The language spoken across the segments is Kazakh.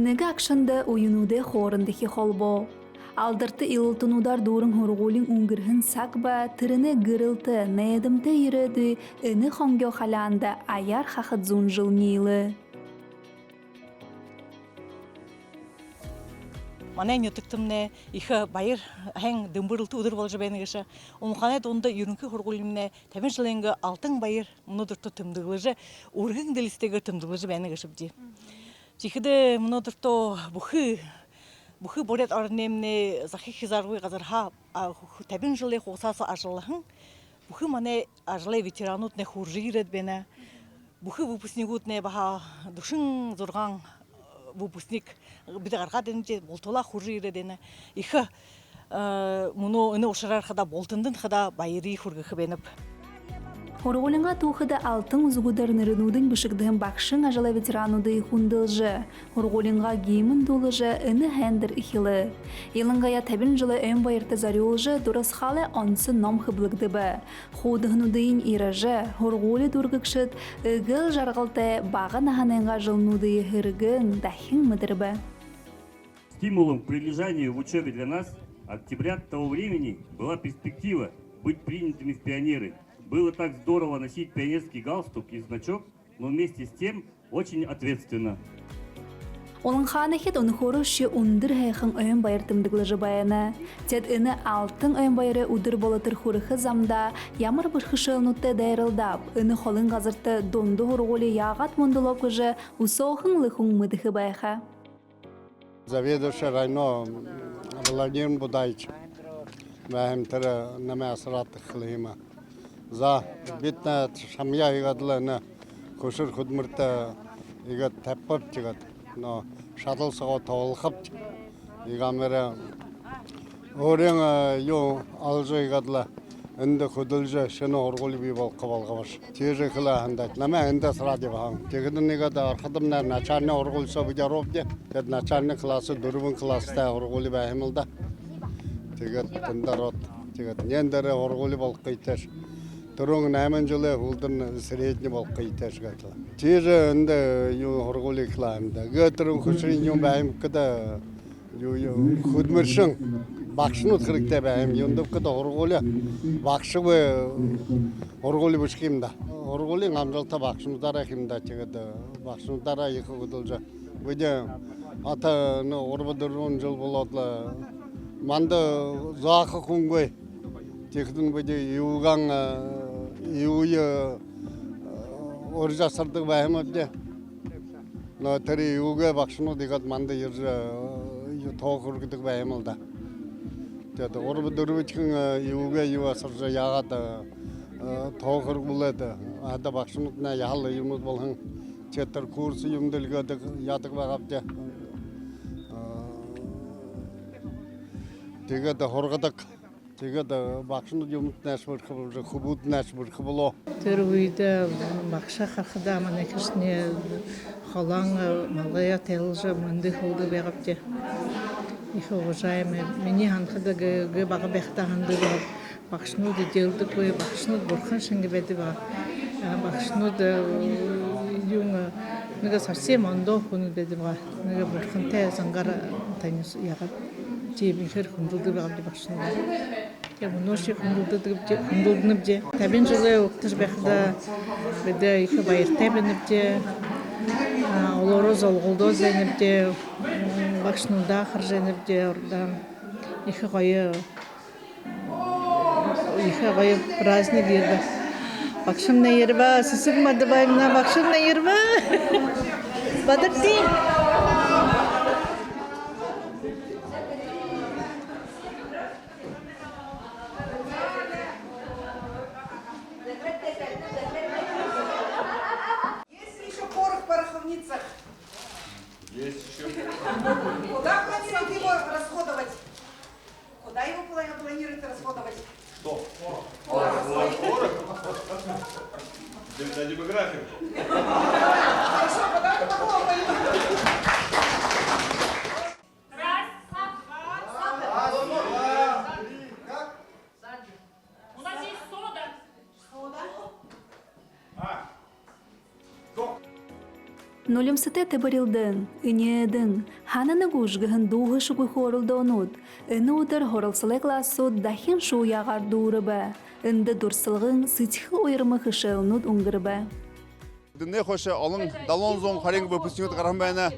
Неге акшында уюнуде хорындахи холбо. Алдырты илтунудар дурын хоргулин унгырхын сакба, тырыны гырылты, недымты иреді, ыны хонгё халанда аяр хахыт зунжыл милы. Манай нөтөктөмнэ их баяр хэн дымбырылты удыр болж бэнэгэшэ. Умханай дунда юрүнкү хургулимнэ 50 жылынга алтын баяр мунудурту тымдыглыжы ургын делистеге тымдыглыжы бэнэгэшэбди. Чихдэ мунудурту бухы борят орнемне захих хизаргуй газарха 50 жылы хосасы ажыллахын бухы мане ажлай ветеранут не хуржирет бена. Бухы выпускникут не баха душын зурган выпускник бидгарга денже болтола хуржире дене их муну ыны ушарар хада болтындын хада байри хургы бенеп Хоргулинга тухыда алтын узгудар нырынудың бішігдігін бақшын ажала ветерануды хундылжы. Хоргулинга геймін долыжы ыны хәндір ихилы. Елыңгая табин жылы өн байырты зарюлжы дұрыс халы онсы ном хыблыгды бы. Худығынудыйын иражы, хоргули дұргықшыт, ыгыл жарғылты бағын аханыңға жылнудыйы хыргын дахин мыдыр бы. Стимулом к прилежанию в учебе для нас, октябрят того времени, была перспектива быть принятыми в пионеры. Было так здорово носить пионерский галстук и значок, но вместе с тем очень ответственно. Олың ханахет оны хорышы ундыр хайхын өйін байыртымдыглыжы баяна. Тед ыны алтын өйін байыры удыр болытыр хорыхы замда, ямыр бұрхышы ұнытты дайрылдап, ыны холын ғазырты донды хорголи яғат мұндылып күжі усоғын лыхын мұдығы байха. Заведующий райно Владимир Будайч, бәхім тірі нәмә асыраты қылыйма. За битна шамья игадылыны көшір құдмырты игад тәппіп жігад. Но шатылсыға тоғылқып игамері өрен ю алжы игадылы үнді құдылжы шыны орғылы бей бол қыбалға баш. Тежі қылы әндәт. Нәмә үнді сұра деп ағын. Тегінің игады арқыдымнар начальны орғылса бұда робде. Дед начальны класы, дүрбін класыда орғылы бәйімілді. Тегет тіндар от. Тегет нендері орғылы бол қийтеш. Тұрың нәмін жылы ұлдың средні бол қийтеш ғатылы. Тежі үнді орғылы қылайымды. Ғытырың құшырын ен бәйім күді құдмыршың. Бақшыны қырықта бәйім, ендіп күді орғылы бақшы бі орғылы бүшкемді. Орғылы ғамжалта бақшымыздара қимді, тегеді бақшымыздара екі құдылжы. Бұйде атаны орбыдырын жыл болатылы. Манды зақы құңгөй, тегдің бұйде еуған еуі оржасырдық бәйім өтде. Тәрі еуге бақшыны дегет манды ержі тоғы үргідік бәйім олды. Орбы дүрбічкін еуге еуасыржы яғады тоғыр бұлады. Ада бақшынытына яғылы еміз болғын. Четтір курсы емділгеді ядық бағапты. Тегеді хорғыдық. Тегеді бақшыныт емдін әшбір қыбылжы, құбудын әшбір қыбылу. Түргүйді бақша қақыда аман әкішіне холан малғая тәлжі мұнды қылды бәғапты. Их уважаемые, меня ханхада гэ бага бехта ханды бар. Бахшнуд делдык бай, бахшнуд бурхан шанги беди бар. Бахшнуд юнга нега совсем ондо хуну беди бар. Нега бурхан те зангара танис яга жебин хер хундулды бар бахшнуд. Я буноши хундулдынып же. Табин жылы октыш бехда беде их байыр табинып же. Олороз олголдо зеніп же. Бақшынуда қырженіп де ордан екі қойы праздник ерді. Бақшым на ерба, сысық мады байымна бақшым на ерба. Бадырти. Есть ли еще порох в пороховницах? Есть еще. Куда планируете его расходовать? Куда его планируете расходовать? Что? Порох. На демографию. Хорошо, давайте похлопаем. У нас есть сода. Нолемсете тебарилдың, инедің, хананы гужгығын дуғы шуғы хорылды онуд, іні удыр хорылсылы классуд дахин шу яғар дурыбы, інді дұрсылғын сытхы ойырмы хышылнуд уңгырбы. Діне қошы алың далон зоң қарен выпускниют қарамбайна.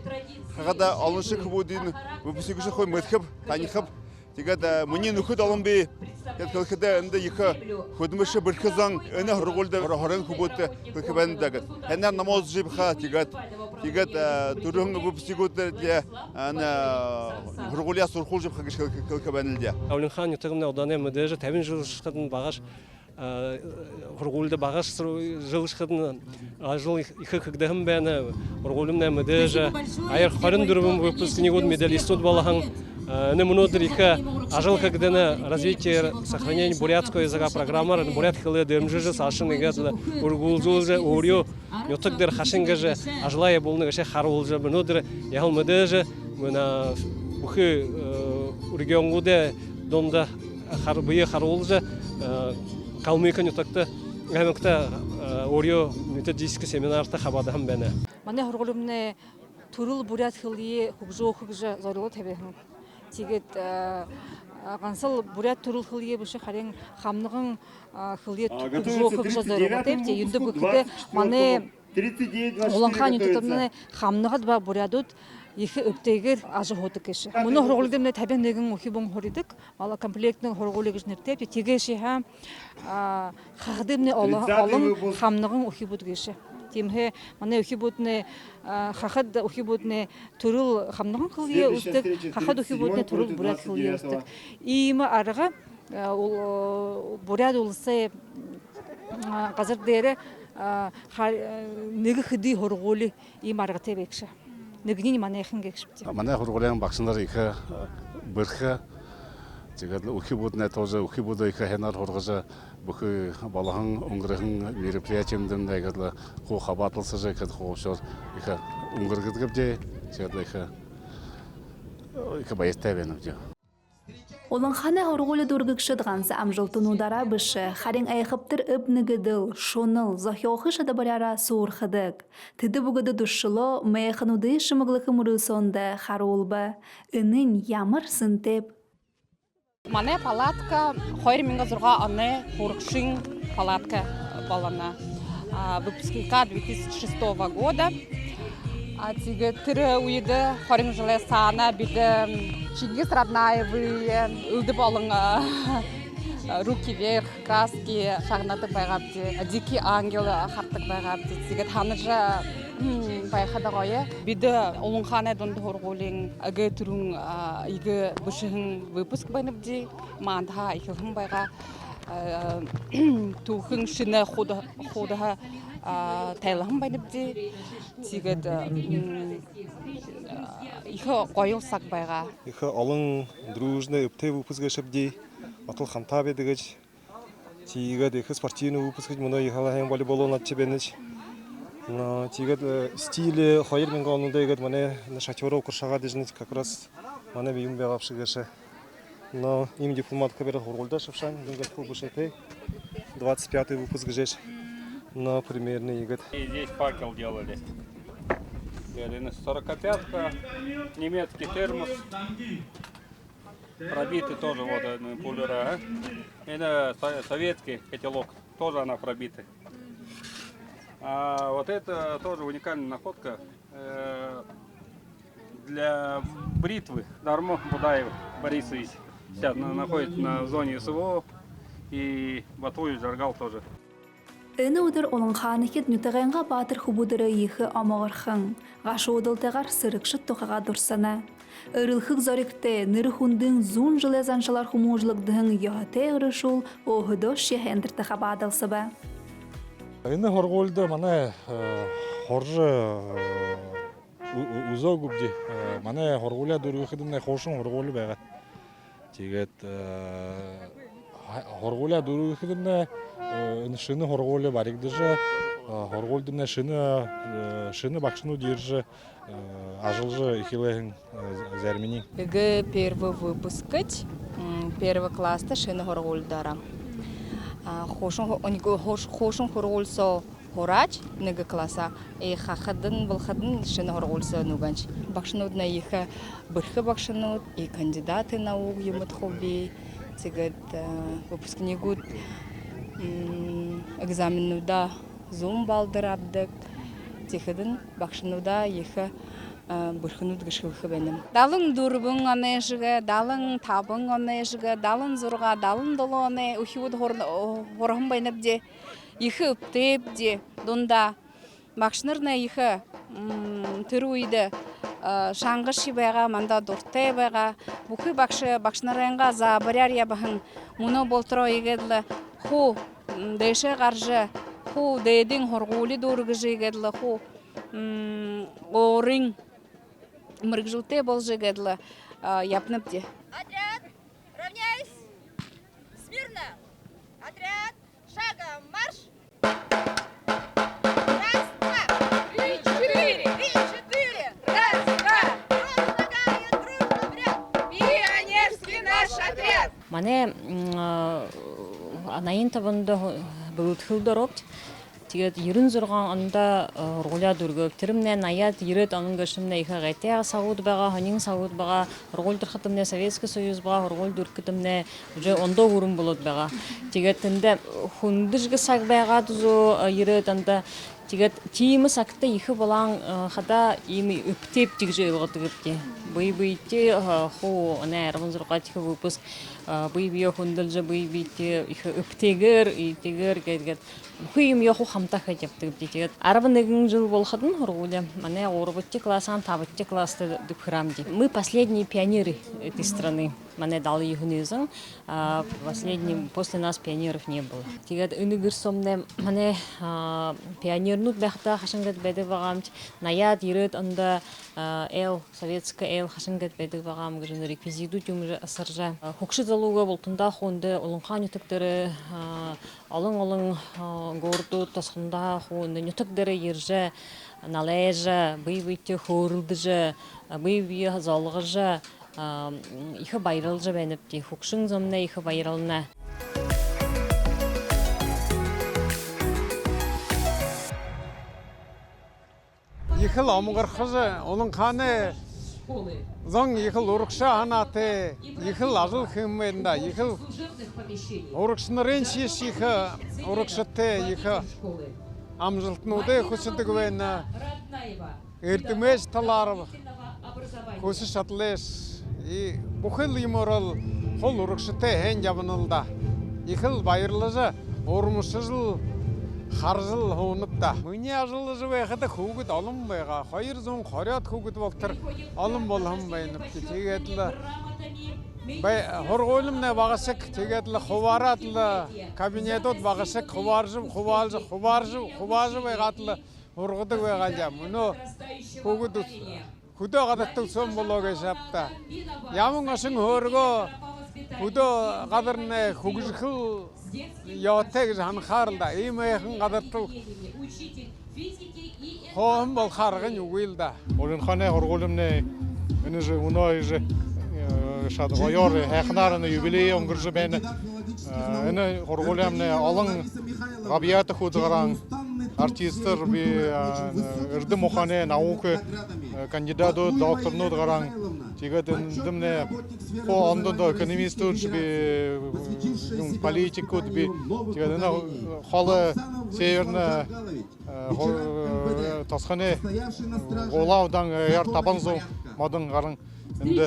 Қағада алыншы күбудин выпускнигіші қой мүткіп, танихып. Тегет мұне нүхід алын бей. Кілкіде үнді екі көдіміші бір қызаң үні ғырғылды ғырын күбуді күлкібәндігіт. Әнер намаз жибіға тегет түрің выпускнигуты де ғырғылия сұрқыл жибіға күлкібәнілде. Аулинхан ютығымна оданы мүдежі тәбін жылышқыдың бағаш Хургулда багаж жылышқыдың жыл иқы күгдігім бәні Хургулымна мүдежі айыр қарын дүрбім выпускнигуд медалистуд балахан не мнодыр иқы ажыл күгдіні развитие сохранение бурятского языка программар бурят хылы дөрмжі сашын егетлі ургулзулжы урю ютығдыр хашынгыжы ажылайы болны гыше харулжы мнодыр яғыл мүдежі мұна ұқы ургионгуде донда бұйы харулжы Калмыйкан ютакта гамакта орио методический семинарта хабадам бене. Мане хорголумне турул бурят хылие хugжо хugжа зорло табехин. Тигет гансыл бурят турул хылие бушы харен хамныгын хылие хugжо хugжа зорло табте юнды букте мане 39 Уланхан ютатымны хамныгыд ба бурядут Ихи өптегер ажы хоты кеші. Мұны хорголдымны табен неген ухибон хоридык, мала комплектның хорголегіш нертеп, тегеші ха хагдымны алым хамныгын ухибут кеші. Тимхе мане ухибутны хахад ухибутны турул хамныгын кылые устык, хахад ухибутны турул бурят кылые устык. Има арыға бурят улысы қазір дәрі неге хыды хорголи има арыға тебекші. Нэгний манайхан гэгшпти. Манай хургулян багшнаар их бэрхэ тэгээд ухибуднэ тоже ухибуда их хэнар хургажа бүхий балахан өнгөрхөн мероприятиемдэн тэгээд хуу хабатлсаж гэхэд хуушор их өнгөргөдгөвдэ тэгээд их баяртай байна үү. Оланханы хорголы дургыкшыдгансы амжылтын удара бышы, харин айхыптыр ыбнігіділ, шоныл, захиохы шадабаряра суырхыдык. Тыды бұгыды дұшшыло, мэйхануды шымыглықы мұрысонды харулбы. Үнін ямыр сынтеп. Мане палатка, хойр минга зурга аны хуркшин палатка балана. Выпускника 2006 года. Тиге тірі уйды, хорин жылы сана биді Чингис Раднаевы, үлді болың руки вверх, краски, шағнаты байғапты, дикий ангел хартық байғапты. Тиге таныжы байқады ғойы. Биді олыңханы донды хорғолың, әгі түрің, игі бүшігін выпуск байныбды, маңдыға ikilhым байға тухын шыны қодыға тайлығым байныбды. Тигет их қойыл сақ байға. Их алың дружный үпте выпуск шабди, атыл хантабе дегеч. Тигет их спортивный выпуск мұны ихалаһен волейболон атчебенеч. Тигет стиле хойыр мен галнуда егет мане шатёров куршага дежнеч как раз мане биюм бегапшы геше. Но им дипломатка берет хорголда шапшан, дегет фубушете. 25-й выпуск жеш. Но примерно егет. И здесь факел делали. 45-ка, немецкий термос, пробитый тоже вот пулера. Это советский котелок, тоже она пробита. А вот это тоже уникальная находка для бритвы. Дармо Будаев Борисович сейчас находится на зоне СВО, и Батуев Жаргал тоже. Үні өдір олыңханы кет нүтіғенға батыр хубудыры ехі амағырхың, ғашы одылтығар сырықшы тоқаға дұрсана. Үрілхік зоректе нұрхундың зун жылы заншалар хумужлықдың яғыте ұрышул оғыдош ехендірті қабадылсы ба. Үні хорғолды мана хоржы ұзау көбді. Мана хорғоля дұрғықыдың қошын хорғолы бәға. Тегет хорғоля дұрғықыдың шыны хорголы баригдыжы, хорголдыны шыны бакшыну держи, ажылжы ихилэхин зәрмини. Г первый выпускать, первого класса шыны хорголдара. Хошын хорголсо Хорач нега класса и хахадын булхадын шины хоргулса нуганч. Бакшнуд на их бырхы бакшнуд и кандидаты наук юмат хобби. Тигет выпускнигут экзаменуда зум балдырабдык. Тихадын бакшнуда их бырхнуд гышылхы бенем. Далын дурбың анешге, далын табың анешге, далын зурга, далын долоне ухиуд хорхым байнапде. Ихы үптепде, донда бакшнырна ихы тыруйды шаңғыши байға, манда дұрттай байға. Бұқы бакшнарайынға забаряр ябахын мұны болтыра егедлі ху дэші қаржы, ху дэйдің хорғулі дұрғыжы егедлі, ху орың мұргжылтай болжы егедлі япныпде. Отряд, равняйсь, смирно. Отряд, шагом марш. Раз, два, три, четыре. Три, четыре. Раз, два. Дружно ногами, дружно в ряд. Пионерский наш отряд. Мане анайын табында бұлытхылдырып, тегет ерін зұрған анда рғоля дүргіп. Тірімнен аят ерет анын көшімне иқа ғайтеға сауыд баға, ханин сауыд баға, рғол дүрхітімне Советский Союз баға, рғол дүркітімне уже онда ғырым болуд баға. Тегетінде хундышғы сақ баға дүзу ерет анда тегет тиімі сақта иқы болан қада емі үптеп тегжі үлғытығыпте. Бый-быйте ху ана әрғын зұрға тегі выпуск бый-бия хундылжы бый-бийте иқы үптегір, итегір кәдгет. Хүйім яху хамта хәтептігіп детегет. Арабын егін жыл болғадын ұрғылы. Мане орыбытте классан, табытте класты дүпхірамде. Мы последние пионеры этой страны. Мане далы егінезің. Последним после нас пионеров не было. Тегет үнігір сомне мане пионернут бәқта хашынгет бәді бағамд. Наят ерет анда эл, советская эл хашынгет бәді бағам. Гүрін реквизиду тюмжы асыржа. Хукшы залуға болтында хонды олынқан үтіктері алың-алың горду тасқында хонды үтіктері ержі, налайжы, бый-бүйте хорылдыжы, бый-бүйе залғыжы, ихы байрылжы бәніпті. Хукшың зомна ихы байрылна. Ихыл амғырқызы, оның қаны зоң ихыл ұрықша анаты, ихыл ажыл хыммерінде, ихыл ұрықшынырын шеш ихы ұрықшытты, ихы амжылтынуды құсыды көйіні, өртімеш таларып, құсы шатылеш. Бұқыл иморал қол ұрықшыты ән жабынылда. Ихыл байырлыжы, ормышы жыл, қаржыл хоныпта. Мүне ажылыжы бәйқіді қуғыд алым байға. Қайыр зоң қарят қуғыд болтыр алым болғым байыныпты. Тегетілі хорғолымне бағысық, тегетілі құваратылы кабинетот бағысық, құваржы байғатылы ұрғыды байғалja. Мұны қуғыд Құды қадаттың сон болуға шапта. Ямын ашың ғырғы, құды қадырны құғызқыл яуаттайғы жан қарылда. Емейхін қадаттыл қоғым бол қарғын ұғылда. Олын қане ғырғолымне үнізі ұнайызы шады ғайор әқінарыны юбилей оңғыржы бәні. Үні ғырғолымне алың ғабияты құдығыран артистер би үрді мұқане науқы кандидату докторну дғаран тегет үндімне қо ондында экономист үш би политик үт би тегет үні қалы северні тасқаны ғолаудан әр табанзу мадың ғарын Инде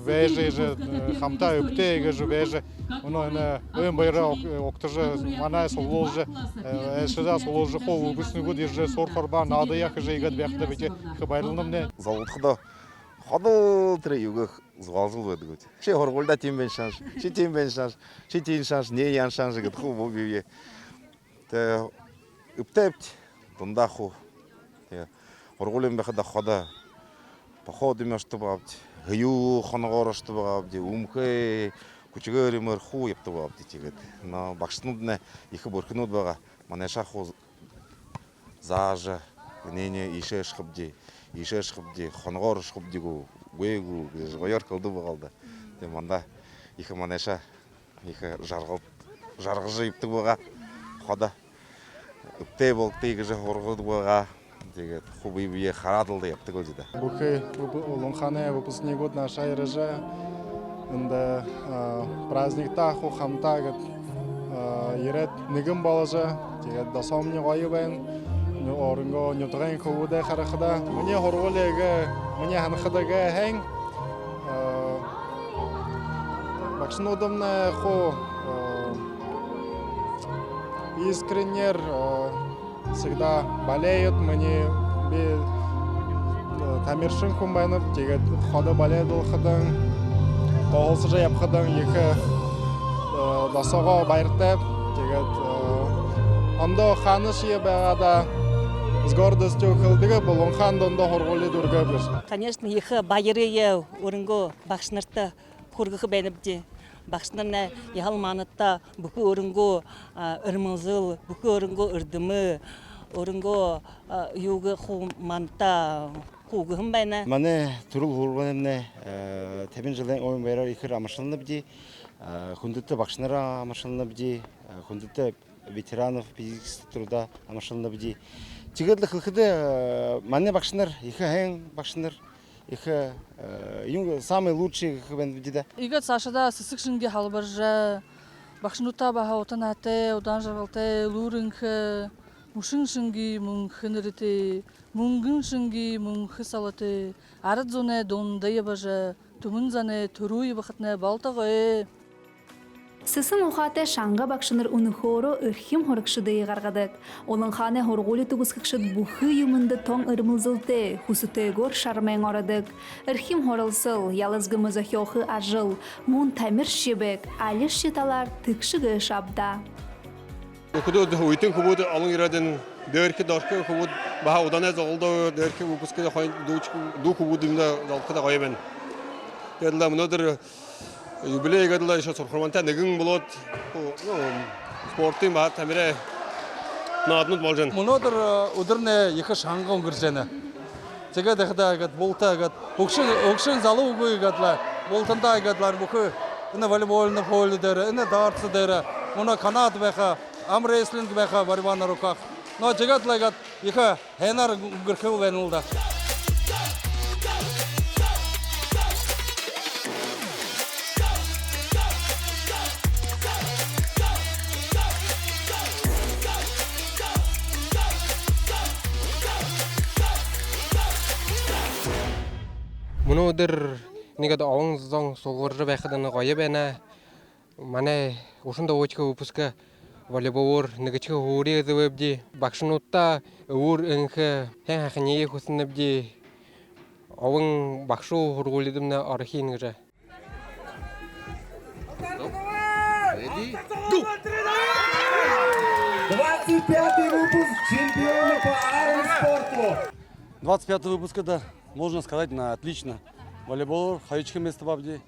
вежеже хамта үпте же веже оно на байра октаже мана соложе шада соложе хо выпускнику держи сорхарба надо я же игат бяхта бите хабайлным не заводда хадыл тре юга звалжыл ведгут ше хорголда тимбен шанс ше тимбен шанс ше тин шанс не ян шанс гет ху бу бие те үптепт тунда ху те хорголем бахда хада походы мешты бабти, гаю ханагорашты бабти, умхе, кучгери мерху епты бабти тигет. Но бакшнудне ихы буркнуд бага, манеша ху зажа, гнене ише шхабди, ханагор шхабдигу, гуегу, жгояр кылды багалда. Те манда ихы манеша, ихы жаргыжы епты бага, хада үптей болты гыжы хоргодуга тэгээд хуби бие харадылды яптык өзүдө. Бухы улунхане выпускник год наша ирже инде праздникта ху хамта гет ирет нигим балажа тэгээд дасомни гойбен орынго нютган хууде харахда мне хорголеге мне ханхадага хэн бакшнодомна хо искреннер всегда болеют мне тамиршин кумбанып тэгээд хода боледул хадан тоолсужа япхадан екі дасого байртап тэгээд ондо ханыш ебагада с гордостью хылдыгы болонхан дондо хорголи дургабыз. Конечно, екі байырые өрінгі бақшынырты көргігі бәніпде. Бақшынырна яғалманытта бүкі өрінгі үрмізіл, бүкі өрінгі үрдімі, өрінгі юғы құманта қуғығым бәні. Мане түріл ғұрғанымне тәбін жылын ойын байрар екір амашылыны біде, хүндітті бақшыныра амашылыны біде, хүндітті ветеранов физически труда амашылыны біде. Тигерлі қылқыды мане бақшыныр, екі әң бақшыныр, екі самый лучший бән біде. Игат Сашада сысық жынге халбаржа, бақшынута баға отан әті, одан жағалты, лурынқы, мұшын жынги мұңқын үріті, мұңғын жынги мұңқы салаты, арыд зоне донды ебажа, түмін зане түру ебақытны балтағы. Сысын ухате шаңға бақшыныр унухоро үрхим хорықшыды еғарғадық. Олон хане хорғолі тұғысқықшыд бұхы юмынды тоң ырмылзылды, хусытыгор шармен орадық. Үрхим хорылсыл, ялызгымыз ахиоқы ажыл, мұн тамир шебек, алиш шеталар тықшығы шабда. Күді ұйтын күбуді алың ирадын дөркі дөркі күбуд баға одан әз олды дөркі выпускыда ду күбудымда залқыда қойымен. Дәділі мұнадыр юбилей гадла еще сорхроманта нэгэн болот спортын бат тамире нааднууд болжэн. Өнөөдөр өдөрнө их шанга өнгөржэнэ. Тэгээд дахиад гад болта гад өгшин залуу үгүй гадла болтандаа гадлаар бүхэ энэ волейболны поле дээр энэ дартс дээр өнөө канад байха ам рестлинг байха барибана руках. Но тэгээд лагад их хэнар өнгөрхөв байна л да. Мөн өдөр нэгэд овон зон сугуурж байхад гоё байна. Манай ушинда уучга выпуска волейбол нэгчгэ хөөрээ зэвэбди багшнуудаа өөр энхэ хэн хахны хүснэбди овон багшуу хургуулдэмнэ орхийн гэж. Ready? Go! 25-й выпуск чемпиона по армспорту. 25-й выпуск это, можно сказать, на отлично. Волейбол, хаючка место бабди.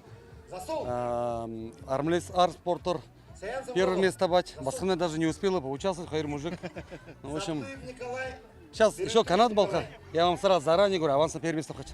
Армлес, армспортер. Первое место бать. Басхана даже не успела поучаствовать, хайр мужик. Ну, в общем, сейчас еще канат балха. Я вам сразу заранее говорю, аванс на первое место хочу.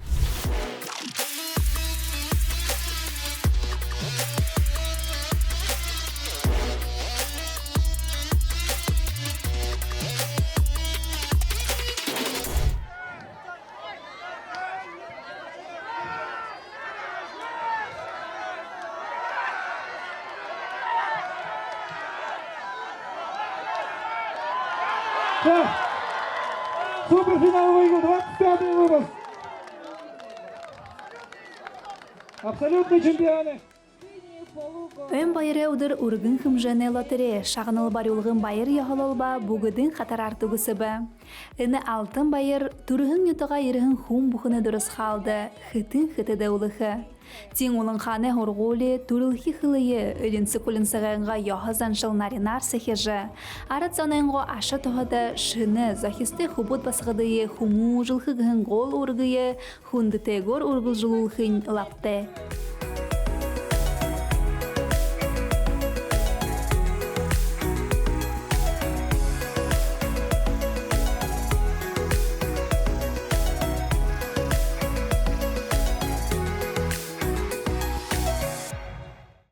Суперфиналовый игру, 25-й выпуск. Абсолютные чемпионы. Ön bayırı udur urgın hımjene loteri, şağınıl barılığın bayır yahalolba, bugudın xatar artıgısı ba. Ine altın bayır, turğın yutuğa yırğın hum buxını dürüs xaldı, xıtın xıtı dağılığı. Тин улын хане хорголи турылхи хылые ölünsi kulünsығынға яхазан жыл нариnar сехежі. Арат занайынғы аша тоғада шыны захисты хубут басығыдые хуму жылхығын гол ургые, хунды тегор ургыл жылулхын лапты.